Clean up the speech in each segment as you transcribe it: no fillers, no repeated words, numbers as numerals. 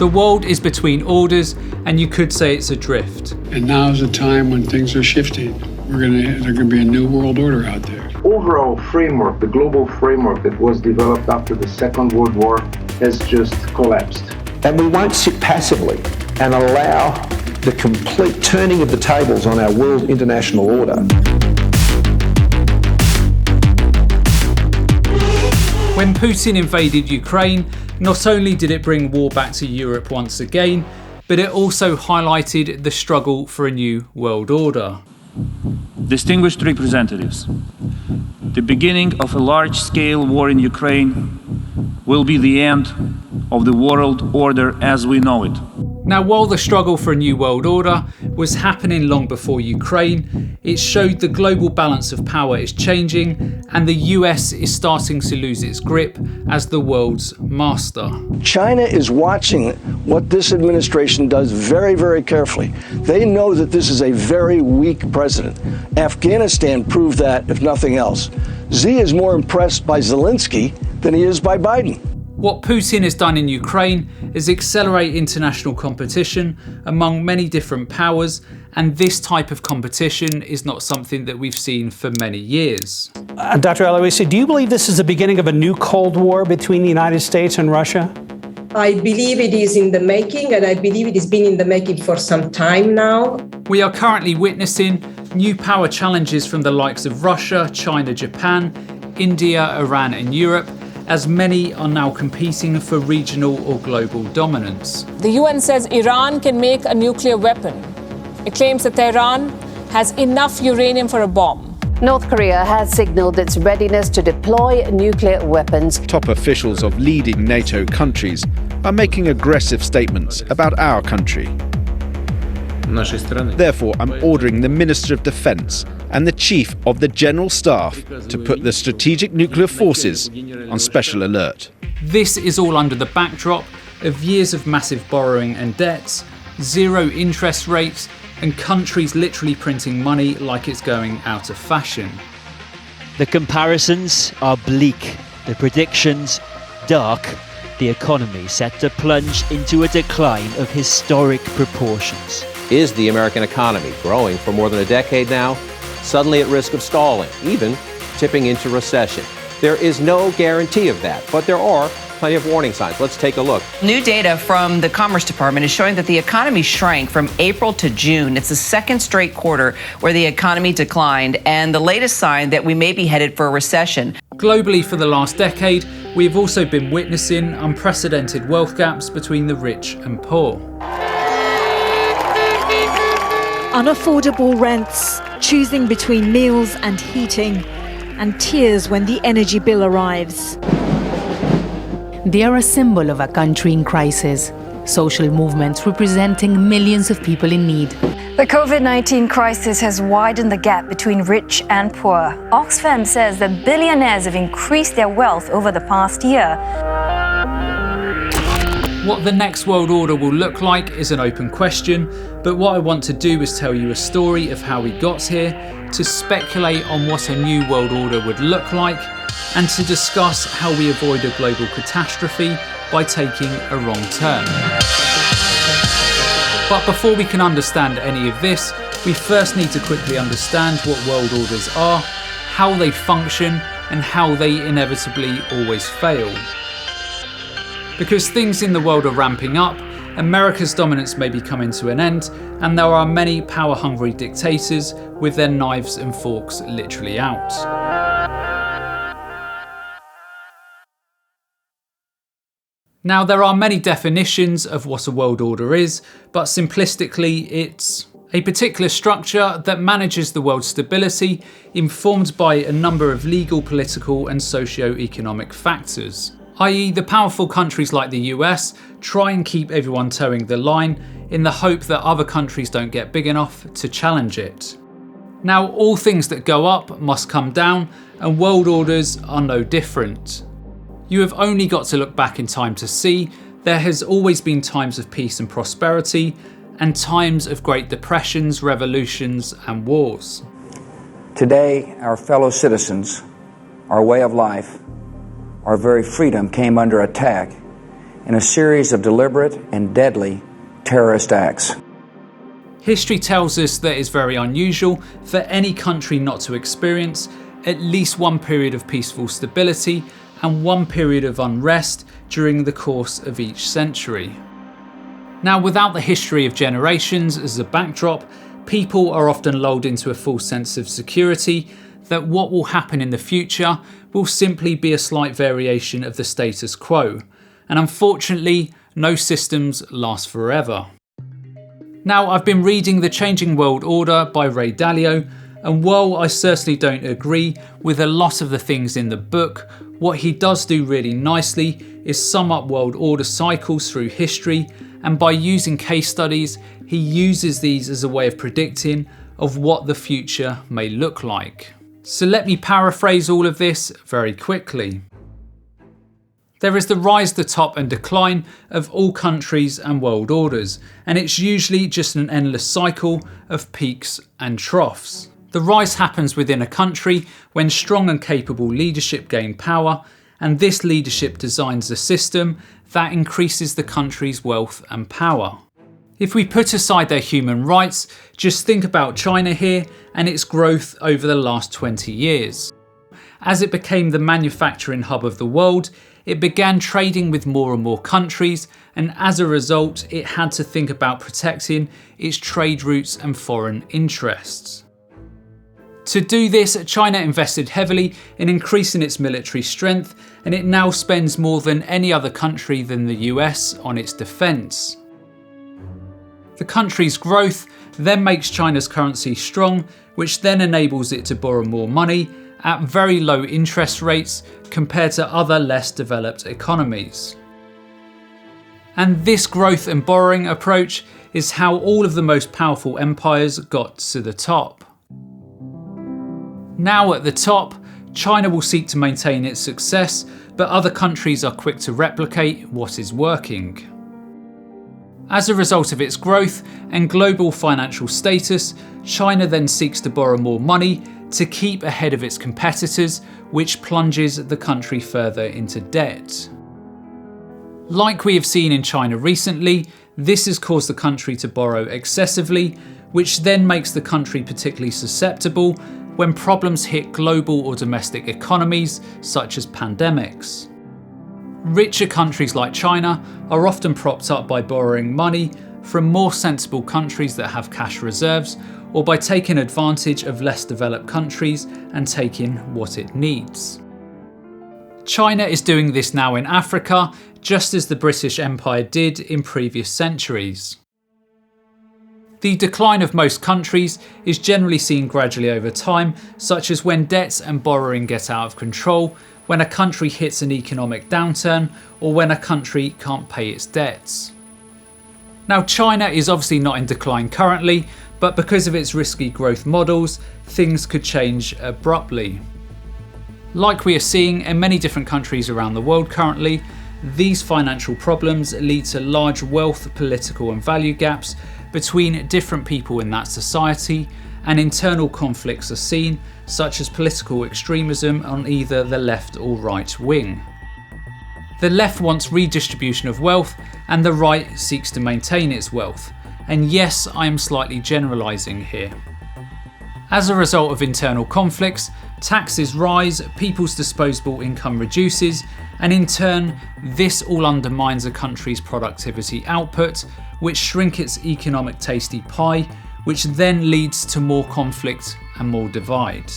The world is between orders, and you could say it's adrift. And now's the time when things are shifting. There's going to be a new world order out there. Overall framework, the global framework that was developed after the Second World War has just collapsed. And we won't sit passively and allow the complete turning of the tables on our world international order. When Putin invaded Ukraine, not only did it bring war back to Europe once again, but it also highlighted the struggle for a new world order. Distinguished representatives, the beginning of a large-scale war in Ukraine will be the end of the world order as we know it. Now, while the struggle for a new world order was happening long before Ukraine, it showed the global balance of power is changing and the US is starting to lose its grip as the world's master. China is watching what this administration does very, very carefully. They know that this is a very weak president. Afghanistan proved that, if nothing else. Xi is more impressed by Zelensky than he is by Biden. What Putin has done in Ukraine is accelerate international competition among many different powers, and this type of competition is not something that we've seen for many years. Dr. Aloisi, do you believe this is the beginning of a new Cold War between the United States and Russia? I believe it is in the making, and I believe it has been in the making for some time now. We are currently witnessing new power challenges from the likes of Russia, China, Japan, India, Iran and Europe, as many are now competing for regional or global dominance. The UN says Iran can make a nuclear weapon. It claims that Tehran has enough uranium for a bomb. North Korea has signaled its readiness to deploy nuclear weapons. Top officials of leading NATO countries are making aggressive statements about our country. Therefore, I'm ordering the Minister of Defence and the Chief of the General Staff to put the strategic nuclear forces on special alert. This is all under the backdrop of years of massive borrowing and debts, zero interest rates, and countries literally printing money like it's going out of fashion. The comparisons are bleak, the predictions dark, the economy set to plunge into a decline of historic proportions. Is the American economy, growing for more than a decade now, suddenly at risk of stalling, even tipping into recession? There is no guarantee of that, but there are plenty of warning signs. Let's take a look. New data from the Commerce Department is showing that the economy shrank from April to June. It's the second straight quarter where the economy declined, and the latest sign that we may be headed for a recession. Globally, for the last decade, we have also been witnessing unprecedented wealth gaps between the rich and poor. Unaffordable rents, choosing between meals and heating, and tears when the energy bill arrives. They are a symbol of a country in crisis, social movements representing millions of people in need. The COVID-19 crisis has widened the gap between rich and poor. Oxfam says that billionaires have increased their wealth over the past year. What the next world order will look like is an open question, but what I want to do is tell you a story of how we got here, to speculate on what a new world order would look like, and to discuss how we avoid a global catastrophe by taking a wrong turn. But before we can understand any of this, we first need to quickly understand what world orders are, how they function, and how they inevitably always fail. Because things in the world are ramping up, America's dominance may be coming to an end, and there are many power-hungry dictators with their knives and forks literally out. Now, there are many definitions of what a world order is, but simplistically, it's a particular structure that manages the world's stability, informed by a number of legal, political, and socio-economic factors. I.e., the powerful countries like the US try and keep everyone towing the line in the hope that other countries don't get big enough to challenge it. Now, all things that go up must come down, and world orders are no different. You have only got to look back in time to see there has always been times of peace and prosperity, and times of great depressions, revolutions, and wars. Today, our fellow citizens, our way of life, our very freedom came under attack in a series of deliberate and deadly terrorist acts. History tells us that it's very unusual for any country not to experience at least one period of peaceful stability and one period of unrest during the course of each century. Now, without the history of generations as a backdrop, people are often lulled into a false sense of security that what will happen in the future will simply be a slight variation of the status quo. And unfortunately, no systems last forever. Now, I've been reading The Changing World Order by Ray Dalio, and while I certainly don't agree with a lot of the things in the book, what he does do really nicely is sum up world order cycles through history, and by using case studies, he uses these as a way of predicting of what the future may look like. So let me paraphrase all of this very quickly. There is the rise, the top and decline of all countries and world orders, and it's usually just an endless cycle of peaks and troughs. The rise happens within a country when strong and capable leadership gain power, and this leadership designs a system that increases the country's wealth and power. If we put aside their human rights, just think about China here and its growth over the last 20 years. As it became the manufacturing hub of the world, it began trading with more and more countries, and as a result, it had to think about protecting its trade routes and foreign interests. To do this, China invested heavily in increasing its military strength, and it now spends more than any other country than the US on its defence. The country's growth then makes China's currency strong, which then enables it to borrow more money at very low interest rates compared to other less developed economies. And this growth and borrowing approach is how all of the most powerful empires got to the top. Now at the top, China will seek to maintain its success, but other countries are quick to replicate what is working. As a result of its growth and global financial status, China then seeks to borrow more money to keep ahead of its competitors, which plunges the country further into debt. Like we have seen in China recently, this has caused the country to borrow excessively, which then makes the country particularly susceptible when problems hit global or domestic economies, such as pandemics. Richer countries like China are often propped up by borrowing money from more sensible countries that have cash reserves, or by taking advantage of less developed countries and taking what it needs. China is doing this now in Africa, just as the British Empire did in previous centuries. The decline of most countries is generally seen gradually over time, such as when debts and borrowing get out of control, when a country hits an economic downturn, or when a country can't pay its debts. Now, China is obviously not in decline currently, but because of its risky growth models, things could change abruptly. Like we are seeing in many different countries around the world currently, these financial problems lead to large wealth, political and value gaps between different people in that society, and internal conflicts are seen, such as political extremism on either the left or right wing. The left wants redistribution of wealth, and the right seeks to maintain its wealth. And yes, I am slightly generalising here. As a result of internal conflicts, taxes rise, people's disposable income reduces, and in turn, this all undermines a country's productivity output, which shrink its economic tasty pie, which then leads to more conflict and more divide.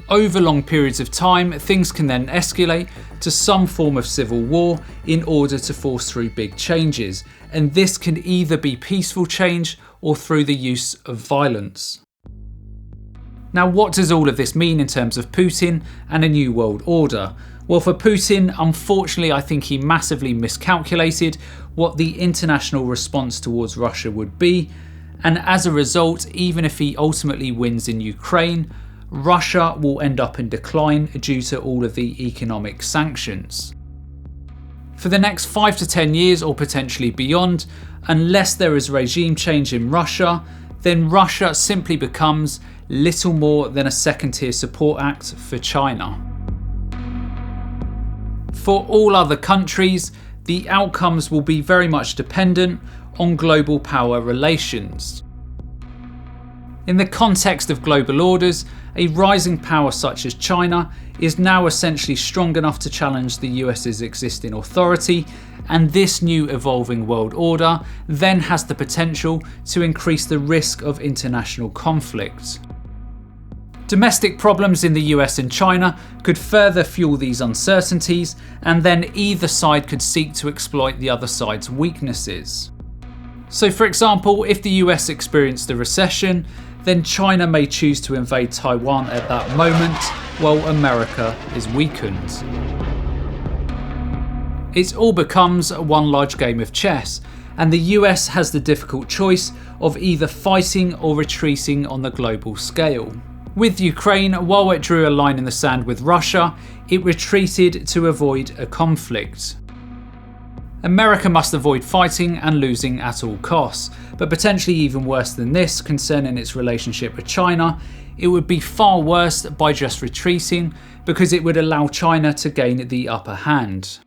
Over long periods of time, things can then escalate to some form of civil war in order to force through big changes, and this can either be peaceful change or through the use of violence. Now, what does all of this mean in terms of Putin and a new world order? Well, for Putin, unfortunately, I think he massively miscalculated what the international response towards Russia would be, and as a result, even if he ultimately wins in Ukraine, Russia will end up in decline due to all of the economic sanctions. For the next 5 to 10 years, or potentially beyond, unless there is regime change in Russia, then Russia simply becomes little more than a second-tier support act for China. For all other countries, the outcomes will be very much dependent on global power relations. In the context of global orders, a rising power such as China is now essentially strong enough to challenge the US's existing authority, and this new evolving world order then has the potential to increase the risk of international conflict. Domestic problems in the US and China could further fuel these uncertainties, and then either side could seek to exploit the other side's weaknesses. So for example, if the US experienced a recession, then China may choose to invade Taiwan at that moment, while America is weakened. It all becomes one large game of chess, and the US has the difficult choice of either fighting or retreating on the global scale. With Ukraine, while it drew a line in the sand with Russia, it retreated to avoid a conflict. America must avoid fighting and losing at all costs, but potentially even worse than this concerning its relationship with China, it would be far worse by just retreating, because it would allow China to gain the upper hand.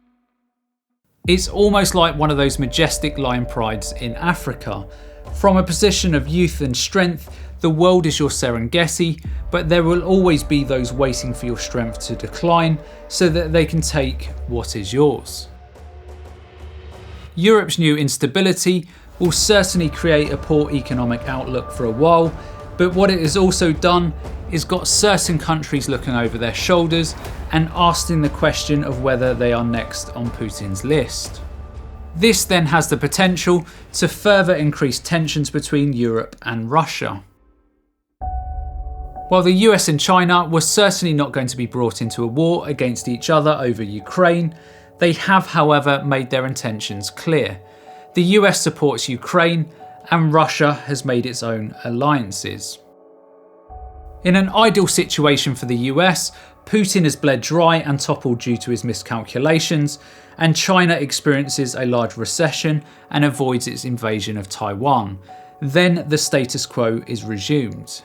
It's almost like one of those majestic lion prides in Africa. From a position of youth and strength, the world is your Serengeti, but there will always be those waiting for your strength to decline so that they can take what is yours. Europe's new instability will certainly create a poor economic outlook for a while, but what it has also done is got certain countries looking over their shoulders and asking the question of whether they are next on Putin's list. This then has the potential to further increase tensions between Europe and Russia. While the US and China were certainly not going to be brought into a war against each other over Ukraine, they have, however, made their intentions clear. The US supports Ukraine, and Russia has made its own alliances. In an ideal situation for the US, Putin has bled dry and toppled due to his miscalculations, and China experiences a large recession and avoids its invasion of Taiwan. Then the status quo is resumed.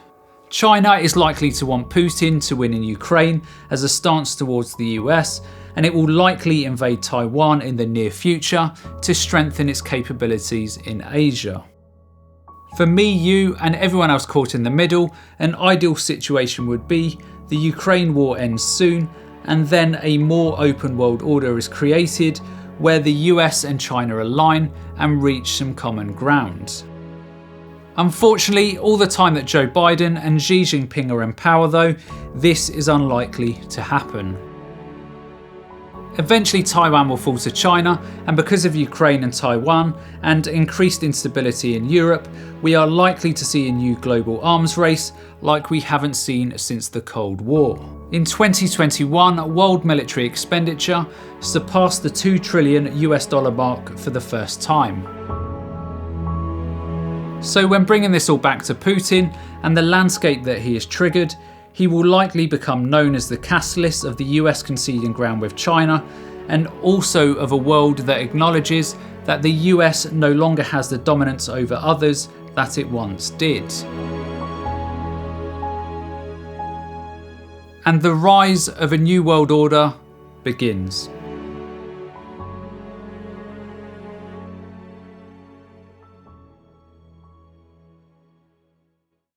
China is likely to want Putin to win in Ukraine as a stance towards the US, and it will likely invade Taiwan in the near future to strengthen its capabilities in Asia. For me, you, and everyone else caught in the middle, an ideal situation would be the Ukraine war ends soon, and then a more open world order is created where the US and China align and reach some common ground. Unfortunately, all the time that Joe Biden and Xi Jinping are in power though, this is unlikely to happen. Eventually Taiwan will fall to China, and because of Ukraine and Taiwan and increased instability in Europe, we are likely to see a new global arms race like we haven't seen since the Cold War. In 2021, world military expenditure surpassed the $2 trillion mark for the first time. So when bringing this all back to Putin and the landscape that he has triggered, he will likely become known as the catalyst of the US conceding ground with China, and also of a world that acknowledges that the US no longer has the dominance over others that it once did. And the rise of a new world order begins.